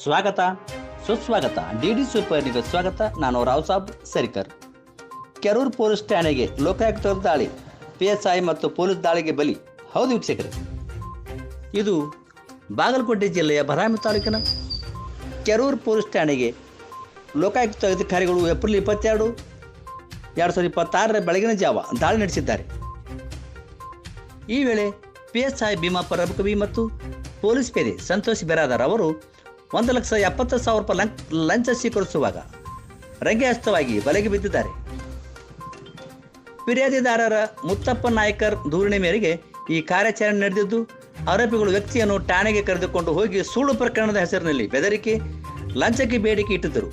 ಸ್ವಾಗತ ಸುಸ್ವಾಗತ ಡಿಡಿ ಸೂಪರ್ನಿಗೆ ಸ್ವಾಗತ. ನಾನು ರಾವ್ ಸಾಬ್ ಸರಿಕರ್. ಕೆರೂರು ಪೊಲೀಸ್ ಠಾಣೆಗೆ ಲೋಕಾಯುಕ್ತರ ದಾಳಿ, PSI ಮತ್ತು ಪೊಲೀಸ್ ದಾಳಿಗೆ ಬಲಿ. ಹೌದು ವೀಕ್ಷಕರೇ, ಇದು ಬಾಗಲಕೋಟೆ ಜಿಲ್ಲೆಯ ಬದಾಮಿ ತಾಲೂಕಿನ ಕೆರೂರು ಪೊಲೀಸ್ ಠಾಣೆಗೆ ಲೋಕಾಯುಕ್ತ ಅಧಿಕಾರಿಗಳು ಏಪ್ರಿಲ್ 22, 2026 ಬೆಳಗಿನ ಜಾವ ದಾಳಿ ನಡೆಸಿದ್ದಾರೆ. ಈ ವೇಳೆ PSI ಭೀಮಪ್ಪ ರಬಕವಿ ಮತ್ತು ಪೊಲೀಸ್ ಪೇದೆ ಸಂತೋಷ್ ಬಿರಾದಾರ್ ಅವರು 1,70,000 ರೂಪಾಯಿ ಲಂಚ ಸ್ವೀಕರಿಸುವಾಗ ರಂಗೆ ಹಸ್ತವಾಗಿ ಬಲೆಗೆ ಬಿದ್ದಿದ್ದಾರೆ. ಫಿರ್ಯಾದಿದಾರರ ಮುತ್ತಪ್ಪ ನಾಯ್ಕರ್ ದೂರಿನ ಮೇರೆಗೆ ಈ ಕಾರ್ಯಾಚರಣೆ ನಡೆದಿದ್ದು, ಆರೋಪಿಗಳು ವ್ಯಕ್ತಿಯನ್ನು ಠಾಣೆಗೆ ಕರೆದುಕೊಂಡು ಹೋಗಿ ಸುಳ್ಳು ಪ್ರಕರಣದ ಹೆಸರಿನಲ್ಲಿ ಬೆದರಿಕೆ, ಲಂಚಕ್ಕೆ ಬೇಡಿಕೆ ಇಟ್ಟಿದ್ದರು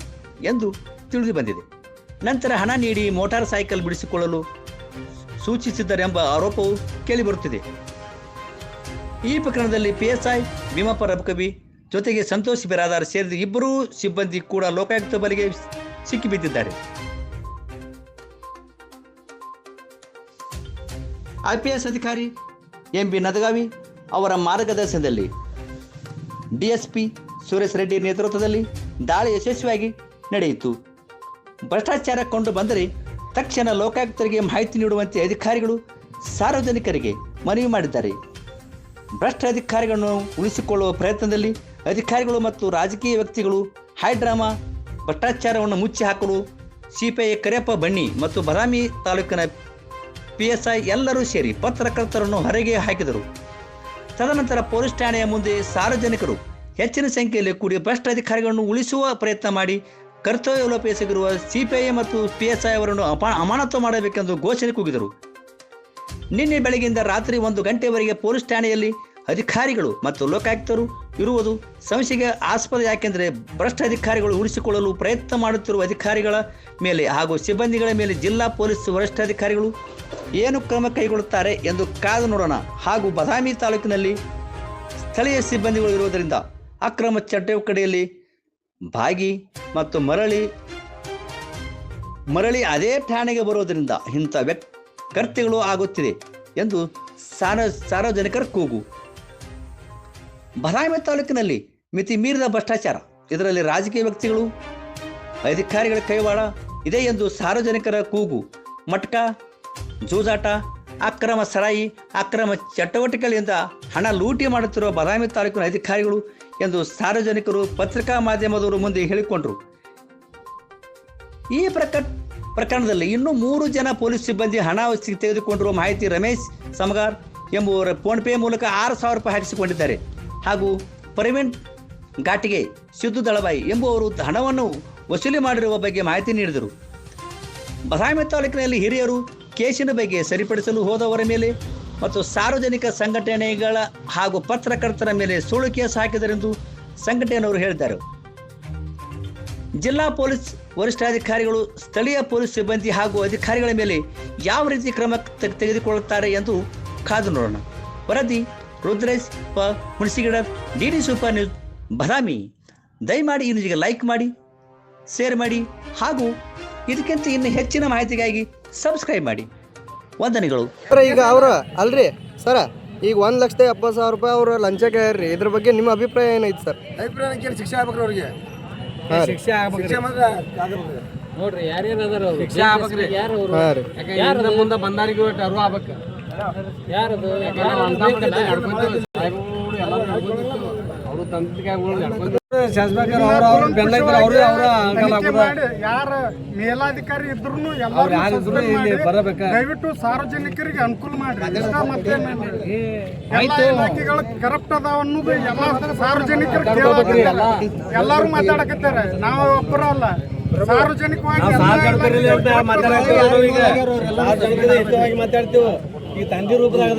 ಎಂದು ತಿಳಿದು ಬಂದಿದೆ. ನಂತರ ಹಣ ನೀಡಿ ಮೋಟಾರ್ ಸೈಕಲ್ ಬಿಡಿಸಿಕೊಳ್ಳಲು ಸೂಚಿಸಿದ್ದರೆಂಬ ಆರೋಪವು ಕೇಳಿಬರುತ್ತಿದೆ. ಈ ಪ್ರಕರಣದಲ್ಲಿ PSI ಭೀಮಪ್ಪ ರಬಕವಿ ಜೊತೆಗೆ ಸಂತೋಷ್ ಬಿರಾದಾರ್ ಸೇರಿದ ಇಬ್ಬರೂ ಸಿಬ್ಬಂದಿ ಕೂಡ ಲೋಕಾಯುಕ್ತ ಬಲೆಗೆ ಸಿಕ್ಕಿಬಿದ್ದಿದ್ದಾರೆ. IPS ಅಧಿಕಾರಿ MB ನದಗಾವಿ ಅವರ ಮಾರ್ಗದರ್ಶನದಲ್ಲಿ DSP ಸುರೇಶ್ ರೆಡ್ಡಿ ನೇತೃತ್ವದಲ್ಲಿ ದಾಳಿ ಯಶಸ್ವಿಯಾಗಿ ನಡೆಯಿತು. ಭ್ರಷ್ಟಾಚಾರ ಕಂಡು ಬಂದರೆ ತಕ್ಷಣ ಲೋಕಾಯುಕ್ತರಿಗೆ ಮಾಹಿತಿ ನೀಡುವಂತೆ ಅಧಿಕಾರಿಗಳು ಸಾರ್ವಜನಿಕರಿಗೆ ಮನವಿ ಮಾಡಿದ್ದಾರೆ. ಭ್ರಷ್ಟ ಅಧಿಕಾರಿಗಳನ್ನು ಉಳಿಸಿಕೊಳ್ಳುವ ಪ್ರಯತ್ನದಲ್ಲಿ ಅಧಿಕಾರಿಗಳು ಮತ್ತು ರಾಜಕೀಯ ವ್ಯಕ್ತಿಗಳು ಹೈಡ್ರಾಮಾ ಭ್ರಷ್ಟಾಚಾರವನ್ನು ಮುಚ್ಚಿ ಹಾಕಲು CPI ಕರಿಯಪ್ಪ ಬಣ್ಣಿ ಮತ್ತು ಬದಾಮಿ ತಾಲೂಕಿನ PSI ಎಲ್ಲರೂ ಸೇರಿ ಪತ್ರಕರ್ತರನ್ನು ಹೊರಗೆ ಹಾಕಿದರು. ತದನಂತರ ಪೊಲೀಸ್ ಠಾಣೆಯ ಮುಂದೆ ಸಾರ್ವಜನಿಕರು ಹೆಚ್ಚಿನ ಸಂಖ್ಯೆಯಲ್ಲಿ ಕೂಡಿ ಭ್ರಷ್ಟ ಅಧಿಕಾರಿಗಳನ್ನು ಉಳಿಸುವ ಪ್ರಯತ್ನ ಮಾಡಿ ಕರ್ತವ್ಯ ಲೋಪಿಸಿರುವ CPI ಮತ್ತು PSI ಅವರನ್ನು ಅಮಾನತು ಮಾಡಬೇಕೆಂದು ಘೋಷಣೆ ಕೂಗಿದರು. ನಿನ್ನೆ ಬೆಳಗ್ಗೆಯಿಂದ ರಾತ್ರಿ 1 ಗಂಟೆವರೆಗೆ ಪೊಲೀಸ್ ಠಾಣೆಯಲ್ಲಿ ಅಧಿಕಾರಿಗಳು ಮತ್ತು ಲೋಕಾಯುಕ್ತರು ಇರುವುದು ಸಂಶಯಕ್ಕೆ ಆಸ್ಪದ. ಯಾಕೆಂದರೆ ಭ್ರಷ್ಟ ಅಧಿಕಾರಿಗಳು ಉಳಿಸಿಕೊಳ್ಳಲು ಪ್ರಯತ್ನ ಮಾಡುತ್ತಿರುವ ಅಧಿಕಾರಿಗಳ ಮೇಲೆ ಹಾಗೂ ಸಿಬ್ಬಂದಿಗಳ ಮೇಲೆ ಜಿಲ್ಲಾ ಪೊಲೀಸ್ ವರಿಷ್ಠಾಧಿಕಾರಿಗಳು ಏನು ಕ್ರಮ ಕೈಗೊಳ್ಳುತ್ತಾರೆ ಎಂದು ಕಾದು ನೋಡೋಣ. ಹಾಗೂ ಬದಾಮಿ ತಾಲೂಕಿನಲ್ಲಿ ಸ್ಥಳೀಯ ಸಿಬ್ಬಂದಿಗಳು ಇರುವುದರಿಂದ ಅಕ್ರಮ ಚಟುವಟಿಕೆಯಲ್ಲಿ ಭಾಗಿ ಮತ್ತು ಮರಳಿ ಅದೇ ಠಾಣೆಗೆ ಬರುವುದರಿಂದ ಇಂಥ ಕೃತ್ಯಗಳು ಆಗುತ್ತಿದೆ ಎಂದು ಸಾರ್ವಜನಿಕರ ಕೂಗು. ಬದಾಮಿ ತಾಲೂಕಿನಲ್ಲಿ ಮಿತಿ ಮೀರಿದ ಭ್ರಷ್ಟಾಚಾರ, ಇದರಲ್ಲಿ ರಾಜಕೀಯ ವ್ಯಕ್ತಿಗಳು ಅಧಿಕಾರಿಗಳ ಕೈವಾಡ ಇದೆ ಎಂದು ಸಾರ್ವಜನಿಕರ ಕೂಗು. ಮಟ್ಕ, ಜೂಜಾಟ, ಅಕ್ರಮ ಸರಾಯಿ, ಅಕ್ರಮ ಚಟುವಟಿಕೆಗಳಿಂದ ಹಣ ಲೂಟಿ ಮಾಡುತ್ತಿರುವ ಬದಾಮಿ ತಾಲೂಕಿನ ಅಧಿಕಾರಿಗಳು ಎಂದು ಸಾರ್ವಜನಿಕರು ಪತ್ರಿಕಾ ಮಾಧ್ಯಮದವರು ಮುಂದೆ ಹೇಳಿಕೊಂಡರು. ಈ ಪ್ರಕರಣದಲ್ಲಿ ಇನ್ನೂ 3 ಜನ ಪೊಲೀಸ್ ಸಿಬ್ಬಂದಿ ಹಣ ತೆಗೆದುಕೊಂಡಿರುವ ಮಾಹಿತಿ ರಮೇಶ್ ಸಮಗಾರ್ ಎಂಬುವರ ಫೋನ್ಪೇ ಮೂಲಕ 6,000 ರೂಪಾಯಿ ಹಾಕಿಸಿಕೊಂಡಿದ್ದಾರೆ. ಹಾಗೂ ಪ್ರವೀಣ್ ಘಾಟಿಗೆ, ಸಿದ್ದು ದಳವಾಯಿ ಎಂಬುವರು ಹಣವನ್ನು ವಸೂಲಿ ಮಾಡಿರುವ ಬಗ್ಗೆ ಮಾಹಿತಿ ನೀಡಿದರು. ಬದಾಮಿ ತಾಲೂಕಿನಲ್ಲಿ ಹಿರಿಯರು ಕೇಸಿನ ಬಗ್ಗೆ ಸರಿಪಡಿಸಲು ಹೋದವರ ಮೇಲೆ ಮತ್ತು ಸಾರ್ವಜನಿಕ ಸಂಘಟನೆಗಳ ಹಾಗೂ ಪತ್ರಕರ್ತರ ಮೇಲೆ ಸುಳ್ಳು ಕೇಸ್ ಹಾಕಿದರೆಂದು ಸಂಘಟನೆಯವರು ಹೇಳಿದ್ದಾರೆ. ಜಿಲ್ಲಾ ಪೊಲೀಸ್ ವರಿಷ್ಠಾಧಿಕಾರಿಗಳು ಸ್ಥಳೀಯ ಪೊಲೀಸ್ ಸಿಬ್ಬಂದಿ ಹಾಗೂ ಅಧಿಕಾರಿಗಳ ಮೇಲೆ ಯಾವ ರೀತಿ ಕ್ರಮ ತೆಗೆದುಕೊಳ್ಳುತ್ತಾರೆ ಎಂದು ಕಾದು ನೋಡೋಣ. ವರದಿ Rudresh Hunasigida, DD super news Badami. ದಯಮಾಡಿ ಈ ನ್ಯೂಸ್ಗೆ ಲೈಕ್ ಮಾಡಿ, ಶೇರ್ ಮಾಡಿ ಹಾಗೂ ಇದಕ್ಕಿಂತ ಇನ್ನು ಹೆಚ್ಚಿನ ಮಾಹಿತಿಗಾಗಿ ಸಬ್ಸ್ಕ್ರೈಬ್ ಮಾಡಿ. ವಂದನೆಗಳು. ಈಗ ಅವ್ರ ಅಲ್ರಿ ಸರ, ಈಗ 1,70,000 ರೂಪಾಯಿ ಅವ್ರ ಲಂಚ ಕೇಳ್ರಿ, ಇದ್ರ ಬಗ್ಗೆ ನಿಮ್ಮ ಅಭಿಪ್ರಾಯ ಏನೈತಿ ಸರ್? ಅಭಿಪ್ರಾಯ ಶಿಕ್ಷೆ ಆಗ್ಬೇಕ್ರಿ ಅವ್ರಿಗೆ. ಶಿಕ್ಷೆ ನೋಡ್ರಿ, ಯಾರ್ಯಾರು ಅದಾರ ಶಿಕ್ಷೆ ಆಗ್ಬೇಕ್ರಿ. ಯಾರು ಮುಂದೆ ಬಂದಾರಿಗೆ ಅರು ಆಗ್ಬೇಕು. ಯಾರದು ಅವರು ಯಾರ ಮೇಲಾಧಿಕಾರಿ ಇದ್ರು ದಯವಿಟ್ಟು ಸಾರ್ವಜನಿಕರಿಗೆ ಅನುಕೂಲ ಮಾಡ್ರಿ. ಇಲಾಖೆಗಳು ಕರಪ್ಟ್ ಅದಾವ ಅನ್ನೋದು ಎಲ್ಲ ಸಾರ್ವಜನಿಕರು ಎಲ್ಲಾರು ಮಾತಾಡಕತ್ತಾರೆ. ನಾವು ಒಬ್ಬರು ಅಲ್ಲ, ಸಾರ್ವಜನಿಕವಾಗಿ ಮಾತಾಡ್ತೀವಿ. ಈ ತಂದೆ ರೂಪದಾಗ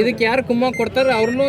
ಇದಕ್ಕೆ ಯಾರು ಕುಮ್ಮ ಕೊಡ್ತಾರ ಅವ್ರನ್ನು